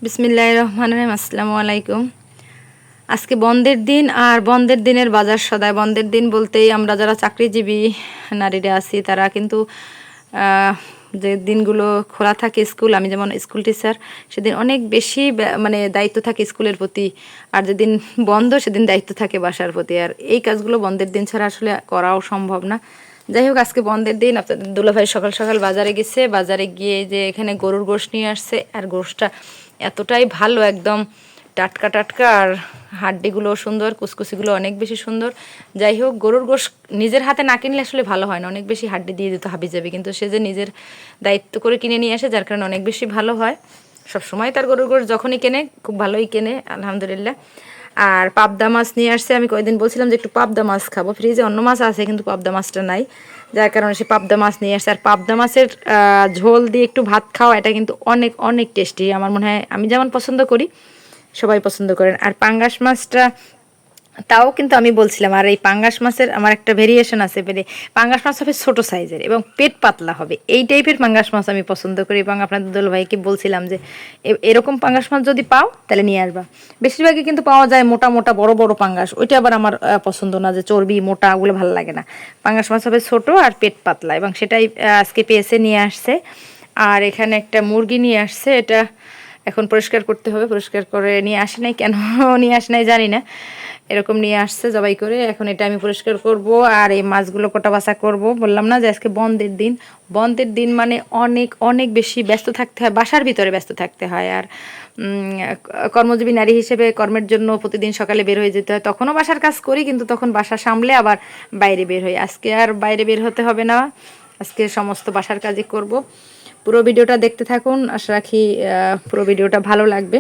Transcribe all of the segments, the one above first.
বিসমিল্লাহির রহমানির রহিম। আসসালামু আলাইকুম। আজকে বন্ধের দিন, আর বন্ধের দিনের বাজার সদাই। বন্ধের দিন বলতেই আমরা যারা চাকরিজীবী নারীরা আছি তারা কিন্তু যে দিনগুলো খোলা থাকে স্কুল, আমি যেমন স্কুল টিচার, সেদিন অনেক বেশি মানে দায়িত্ব থাকে স্কুলের প্রতি। আর যেদিন বন্ধ সেদিন দায়িত্ব থাকে বাসার প্রতি। আর এই কাজগুলো বন্ধের দিন ছাড়া আসলে করাও সম্ভব না। যাই হোক, আজকে বন্ধের দিন আপনাদের দুলাভাই সকাল সকাল বাজারে গেছে। বাজারে গিয়ে যে এখানে গরুর গোশত নিয়ে আসছে, আর গোশতটা এতটাই ভালো, একদম টাটকা টাটকা, আর হাড্ডিগুলো সুন্দর, কুচকুচিগুলো অনেক বেশি সুন্দর। যাই হোক, গরুর গোশত নিজের হাতে না কিনলে আসলে ভালো হয় না, অনেক বেশি হাড্ডি দিয়ে দিতে হাবি যাবে, কিন্তু সে যে নিজের দায়িত্ব করে কিনে নিয়ে আসে যার কারণে অনেক বেশি ভালো হয়। সবসময় তার গরুর গোশত যখনই কেনে খুব ভালোই কেনে, আলহামদুলিল্লাহ। আর পাবদা মাছ নিয়ে আসছে। আমি কয়েকদিন বলছিলাম যে একটু পাবদা মাছ খাবো, ফ্রিজে অন্য মাছ আছে কিন্তু পাবদা মাছটা নাই, যার কারণে সে পাবদা মাছ নিয়ে আসছে। আর পাবদা মাছের ঝোল দিয়ে একটু ভাত খাওয়া, এটা কিন্তু অনেক অনেক টেস্টি। আমার মনে হয় আমি যেমন পছন্দ করি সবাই পছন্দ করেন। আর পাঙ্গাস মাছটা তাও কিন্তু আমি বলছিলাম, আর এই পাঙ্গাস মাছের আমার একটা ভেরিয়েশন আছে, পাঙ্গাস মাছ হবে ছোট সাইজের এবং পেট পাতলা হবে, এই টাইপের পাঙ্গাস মাছ আমি পছন্দ করি। এবং আপনাদের দুল ভাইকে বলছিলাম যে এরকম পাঙ্গাস মাছ যদি পাও তাহলে নিয়ে আসবা। বেশিরভাগই কিন্তু পাওয়া যায় মোটা মোটা বড় বড় পাঙ্গাস, ওইটা আবার আমার পছন্দ না, যে চর্বি মোটা ওগুলো ভালো লাগে না। পাঙ্গাস মাছ হবে ছোট আর পেট পাতলা, এবং সেটাই আজকে পেয়েছে, নিয়ে আসছে। আর এখানে একটা মুরগি নিয়ে আসছে, এটা এখন পরিষ্কার করতে হবে। পরিষ্কার করে নিয়ে আসে নাই, কেন নিয়ে আসে নাই জানি না, এরকম নিয়ে আসছে জবাই করে। এখন এটা আমি পরিষ্কার করব আর এই মাছগুলো কোটা বাছা করব। বললাম না যে আজকে বন্ধের দিন। বন্ধের দিন মানে অনেক অনেক বেশি ব্যস্ত থাকতে হয়, বাসার ভিতরে ব্যস্ত থাকতে হয়। আর কর্মজীবী নারী হিসেবে কর্মের জন্য প্রতিদিন সকালে বের হয়ে যেতে হয়, তখনও বাসার কাজ করি কিন্তু তখন বাসা সামলে আবার বাইরে বের হই। আজকে আর বাইরে বের হতে হবে না, আজকে সমস্ত বাসার কাজই করব। পুরো ভিডিওটা দেখতে থাকুন, আশা রাখি পুরো ভিডিওটা ভালো লাগবে।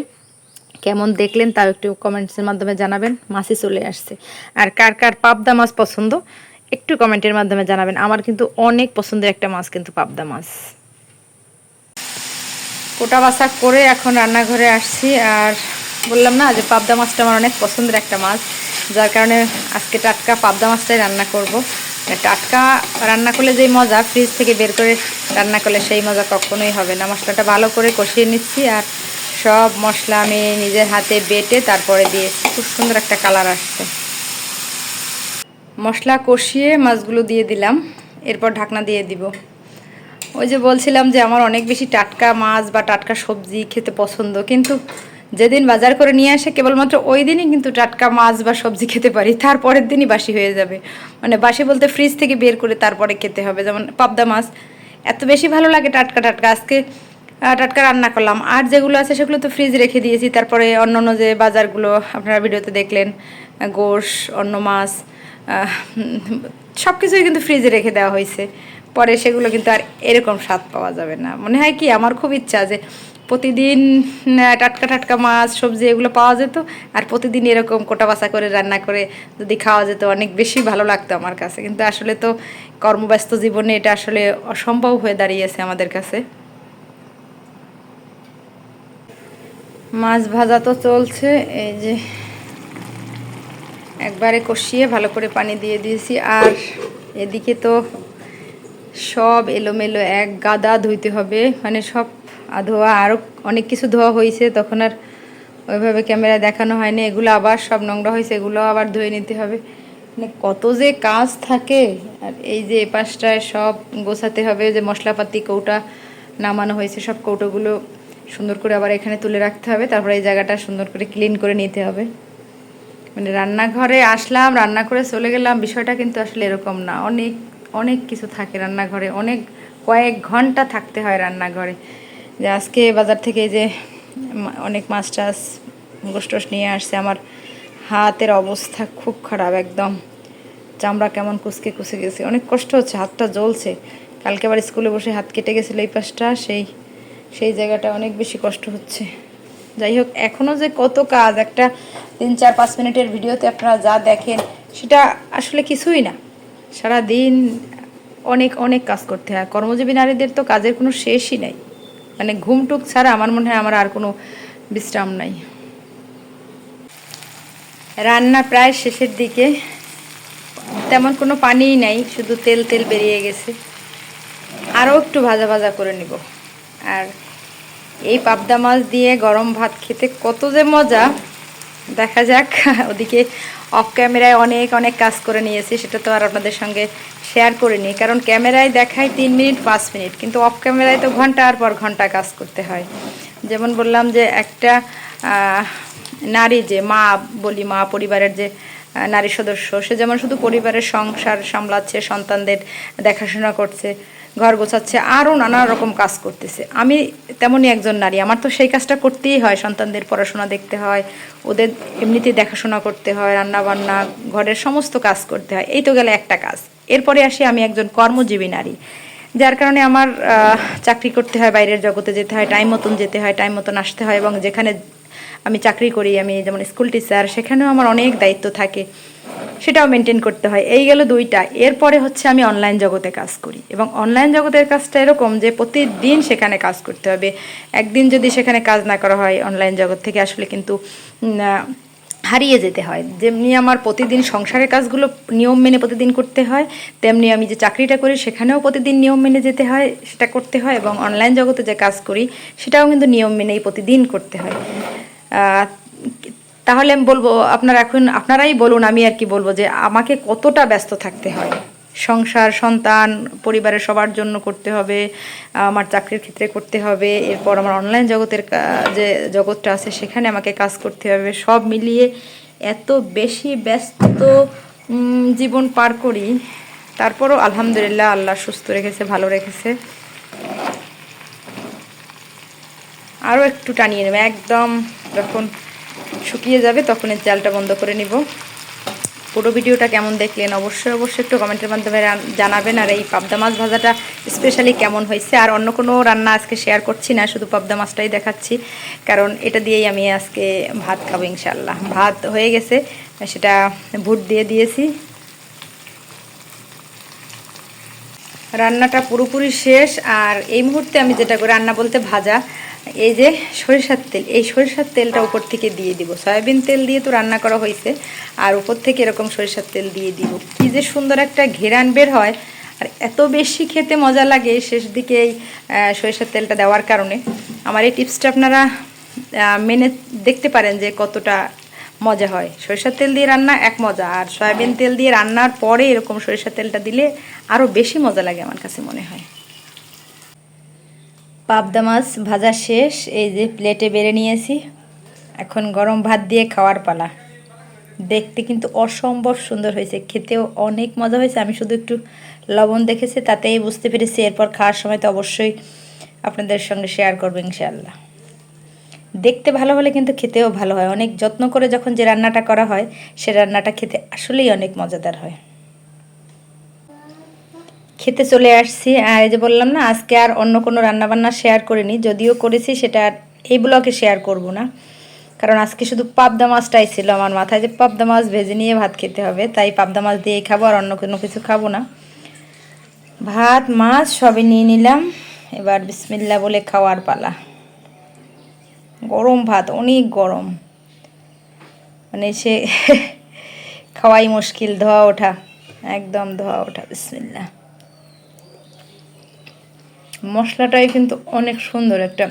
কেমন দেখলেন তাও একটু কমেন্টসের মাধ্যমে জানাবেন। মাছই চলে আসছে। আর কার কার পাবদা মাছ পছন্দ একটু কমেন্টের মাধ্যমে জানাবেন। আমার কিন্তু অনেক পছন্দের একটা মাছ কিন্তু পাবদা মাছ। কোটা বাছা করে এখন রান্নাঘরে আসছি। আর বললাম না যে পাবদা মাছটা আমার অনেক পছন্দের একটা মাছ, যার কারণে আজকে টাটকা পাবদা মাছটাই রান্না করব। টাটকা রান্না করলে যেই মজা, ফ্রিজ থেকে বের করে রান্না করলে সেই মজা কখনোই হবে না। মশলাটা ভালো করে কষিয়ে নিচ্ছি, আর সব মশলা আমি নিজের হাতে বেটে তারপরে দিয়েছি, খুব সুন্দর একটা কালার আসছে। মশলা কষিয়ে মাছগুলো দিয়ে দিলাম, এরপর ঢাকনা দিয়ে দিব। ওই যে বলছিলাম যে আমার অনেক বেশি টাটকা মাছ বা টাটকা সবজি খেতে পছন্দ, কিন্তু যেদিন বাজার করে নিয়ে আসে কেবলমাত্র ওই দিনই কিন্তু টাটকা মাছ বা সবজি খেতে পারি, তারপরের দিনই বাসি হয়ে যাবে। মানে বাসি বলতে ফ্রিজ থেকে বের করে তারপরে খেতে হবে। যেমন পাবদা মাছ এত বেশি ভালো লাগে টাটকা টাটকা, আজকে টাটকা রান্না করলাম। আর যেগুলো আছে সেগুলো তো ফ্রিজ রেখে দিয়েছি। তারপরে অন্য অন্য যে বাজারগুলো আপনারা ভিডিওতে দেখলেন, গোশ, অন্য মাছ, সব কিছুই কিন্তু ফ্রিজে রেখে দেওয়া হয়েছে। পরে সেগুলো কিন্তু আর এরকম স্বাদ পাওয়া যাবে না। মনে হয় কি, আমার খুব ইচ্ছা যে প্রতিদিন টাটকা টাটকা মাছ সবজি এগুলো পাওয়া যেত, আর প্রতিদিন এরকম কোটা বাছা করে রান্না করে যদি খাওয়া যেত, অনেক বেশি ভালো লাগতো আমার কাছে। কিন্তু আসলে তো কর্মব্যস্ত জীবনে এটা আসলে অসম্ভব হয়ে দাঁড়িয়েছে আমাদের কাছে। মাছ ভাজা তো চলছে, এই যে একবারে কষিয়ে ভালো করে পানি দিয়ে দিয়েছি। আর এদিকে তো সব এলোমেলো এক গাদা ধুইতে হবে, মানে সব ধোয়া, আরও অনেক কিছু ধোয়া হয়েছে, তখন আর ওইভাবে ক্যামেরা দেখানো হয়নি। এগুলো আবার সব নোংরা হয়েছে, এগুলো আবার ধুয়ে নিতে হবে। মানে কত যে কাজ থাকে। আর এই যে এপাশটায় সব গোছাতে হবে, যে মশলাপাতি কৌটা নামানো হয়েছে সব কৌটোগুলো সুন্দর করে আবার এখানে তুলে রাখতে হবে। তারপরে এই জায়গাটা সুন্দর করে ক্লিন করে নিতে হবে। মানে রান্নাঘরে আসলাম, রান্না করে চলে গেলাম, বিষয়টা কিন্তু আসলে এরকম না। অনেক অনেক কিছু থাকে রান্নাঘরে, অনেক কয়েক ঘন্টা থাকতে হয় রান্নাঘরে। যে আজকে বাজার থেকে যে অনেক মাছ টাছ গোশ টোশ নিয়ে আসছে, আমার হাতের অবস্থা খুব খারাপ, একদম চামড়া কেমন কুচকে কুচকে গেছে, অনেক কষ্ট হচ্ছে, হাতটা জ্বলছে। কালকে আবার স্কুলে বসে হাত কেটে গেছিলো এই পাশটা, সেই জায়গাটা অনেক বেশি কষ্ট হচ্ছে। যাই হোক, এখনও যে কত কাজ, একটা 3-4-5 মিনিটের ভিডিওতে আপনারা যা দেখেন সেটা আসলে কিছুই না। সারা দিন অনেক অনেক কাজ করতে হয়। কর্মজীবী নারীদের তো কাজের কোনো শেষই নাই, মানে ঘুমটুক ছাড়া আমার মনে হয় আমার আর কোনো বিশ্রাম নাই। রান্না প্রায় শেষের দিকে, তেমন কোনো পানিই নাই, শুধু তেল তেল বেরিয়ে গেছে। আরও একটু ভাজা ভাজা করে নিব। আর এই পাবদা মাছ দিয়ে গরম ভাত খেতে কত যে মজা, দেখা যাক। ওদিকে অফ ক্যামেরায় অনেক অনেক কাজ করে নিয়েছি, সেটা তো আর আপনাদের সঙ্গে শেয়ার করিনি, কারণ ক্যামেরায় দেখায় 3 মিনিট 5 মিনিট, কিন্তু অফ ক্যামেরায় তো ঘন্টার পর ঘন্টা কাজ করতে হয়। যেমন বললাম যে একটা নারী, যে মা বলি, মা পরিবারের যে নারী সদস্য, সে যেমন শুধু পরিবারের সংসার সামলাচ্ছে, সন্তানদের দেখাশোনা করছে, ঘর গোছাচ্ছে, আরও নানা রকম কাজ করতেছে, আমি তেমনই একজন নারী। আমার তো সেই কাজটা করতেই হয়, সন্তানদের পড়াশোনা দেখতে হয়, ওদের এমনিতেই দেখাশোনা করতে হয়, রান্না বান্না, ঘরের সমস্ত কাজ করতে হয়। এই তো গেলে একটা কাজ। এরপরে আসি আমি একজন কর্মজীবী নারী, যার কারণে আমার চাকরি করতে হয়, বাইরের জগতে যেতে হয়, টাইম মতন যেতে হয়, টাইম মতন আসতে হয়, এবং যেখানে আমি চাকরি করি, আমি যেমন স্কুল টিচার, সেখানেও আমার অনেক দায়িত্ব থাকে, সেটাও মেনটেন করতে হয়। এই গেল দুইটা। এরপরে হচ্ছে আমি অনলাইন জগতে কাজ করি, এবং অনলাইন জগতের কাজটা এরকম যে প্রতিদিন সেখানে কাজ করতে হবে। একদিন যদি সেখানে কাজ না করা হয় অনলাইন জগৎ থেকে, আসলে কিন্তু হারিয়ে যেতে হয়। যেমনি আমার প্রতিদিন সংসারের কাজগুলো নিয়ম মেনে প্রতিদিন করতে হয়, তেমনি আমি যে চাকরিটা করি সেখানেও প্রতিদিন নিয়ম মেনে যেতে হয়, সেটা করতে হয়, এবং অনলাইন জগতে যে কাজ করি সেটাও কিন্তু নিয়ম মেনেই প্রতিদিন করতে হয়। তাহলে আমি বলবো, আপনারাই বলুন, আমি আর কি বলবো, যে আমাকে কতটা ব্যস্ত থাকতে হয়। সংসার, সন্তান, পরিবারের সবার জন্য করতে হবে, আমার চাকরির ক্ষেত্রে করতে হবে, এরপর আমার অনলাইন জগতের যে জগৎটা আছে সেখানে আমাকে কাজ করতে হবে। সব মিলিয়ে এত বেশি ব্যস্ত জীবন পার করি, তারপরও আলহামদুলিল্লাহ আল্লাহ সুস্থ রেখেছে, ভালো রেখেছে। আরও একটু টানিয়ে নেবে, একদম যখন শুকিয়ে যাবে তখন এর জালটা বন্ধ করে নিব। পুরো ভিডিওটা কেমন দেখলেন অবশ্যই অবশ্যই একটু কমেন্টের মাধ্যমে জানাবেন। আর এই পাবদা মাছ ভাজাটা স্পেশালি কেমন হয়েছে। আর অন্য কোনো রান্না আজকে শেয়ার করছি না, শুধু পাবদা মাছটাই দেখাচ্ছি, কারণ এটা দিয়েই আমি আজকে ভাত খাবো ইনশাল্লাহ। ভাত হয়ে গেছে, সেটা ভুট দিয়ে দিয়েছি। রান্নাটা পুরোপুরি শেষ। আর এই মুহূর্তে আমি যেটা করি, রান্না বলতে ভাজা, এই যে সরিষার তেল, এই সরিষার তেলটা উপর থেকে দিয়ে দিব। সয়াবিন তেল দিয়ে তো রান্না করা হয়েছে, আর উপর থেকে এরকম সরিষার তেল দিয়ে দিব। কি যে সুন্দর একটা ঘেরান বের হয়, আর এত বেশি খেতে মজা লাগে শেষ দিকে এই সরিষার তেলটা দেওয়ার কারণে। আমার এই টিপসটা আপনারা মেনে দেখতে পারেন যে কতটা মজা হয়। সরিষার তেল দিয়ে রান্না এক মজা, আর সয়াবিন তেল দিয়ে রান্নার পরে এরকম সরিষার তেলটা দিলে আরও বেশি মজা লাগে আমার কাছে মনে হয়। পাবদা মাছ ভাজা শেষ, এই যে প্লেটে বেড়ে নিয়েছি। এখন গরম ভাত দিয়ে খাওয়ার পালা। দেখতে কিন্তু অসম্ভব সুন্দর হয়েছে, খেতেও অনেক মজা হয়েছে। আমি শুধু একটু লবণ দেখেছি, তাতেই বুঝতে পেরেছি। এরপর খাওয়ার সময় তো অবশ্যই আপনাদের সঙ্গে শেয়ার করবো ইনশাআল্লাহ। দেখতে ভালো হলে কিন্তু খেতেও ভালো হয়। অনেক যত্ন করে যখন যে রান্নাটা করা হয়, সে রান্নাটা খেতে আসলেই অনেক মজাদার হয়। খেতে চলে আসছি। আর এই যে বললাম না, আজকে আর অন্য কোনো রান্নাবান্না শেয়ার করিনি, যদিও করেছি সেটা এই ব্লগে শেয়ার করব না, কারণ আজকে শুধু পাবদা মাছটাই ছিল আমার মাথায়, যে পাবদা মাছ ভেজে নিয়ে ভাত খেতে হবে, তাই পাবদা মাছ দিয়েই খাবো, আর অন্য কোনো কিছু খাবো না। ভাত মাছ সবই নিয়ে নিলাম, এবার বিসমিল্লাহ বলে খাওয়ার পালা। গরম ভাত, অনেক গরম, মানে সে খাওয়াই মুশকিল, ধোয়া ওঠা, একদম ধোয়া ওঠা। বিসমিল্লাহ। মশলাটাই কিন্তু অনেক সুন্দর, একটা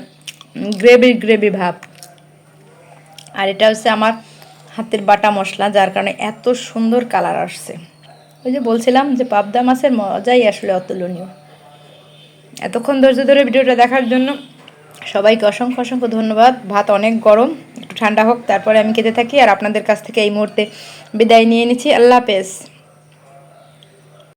গ্রেভি গ্রেভি ভাব। আর এটা হচ্ছে আমার হাতের বাটা মশলা, যার কারণে এত সুন্দর কালার আসছে। ওই যে বলছিলাম যে পাবদা মাছের মজাই আসলে অতুলনীয়। এতক্ষণ ধৈর্য ধরে ভিডিওটা দেখার জন্য সবাইকে অসংখ্য অসংখ্য ধন্যবাদ। ভাত অনেক গরম, একটু ঠান্ডা হোক তারপরে আমি খেতে থাকি। আর আপনাদের কাছ থেকে এই মুহূর্তে বিদায় নিয়ে নিচ্ছি। আল্লাহ হাফেজ।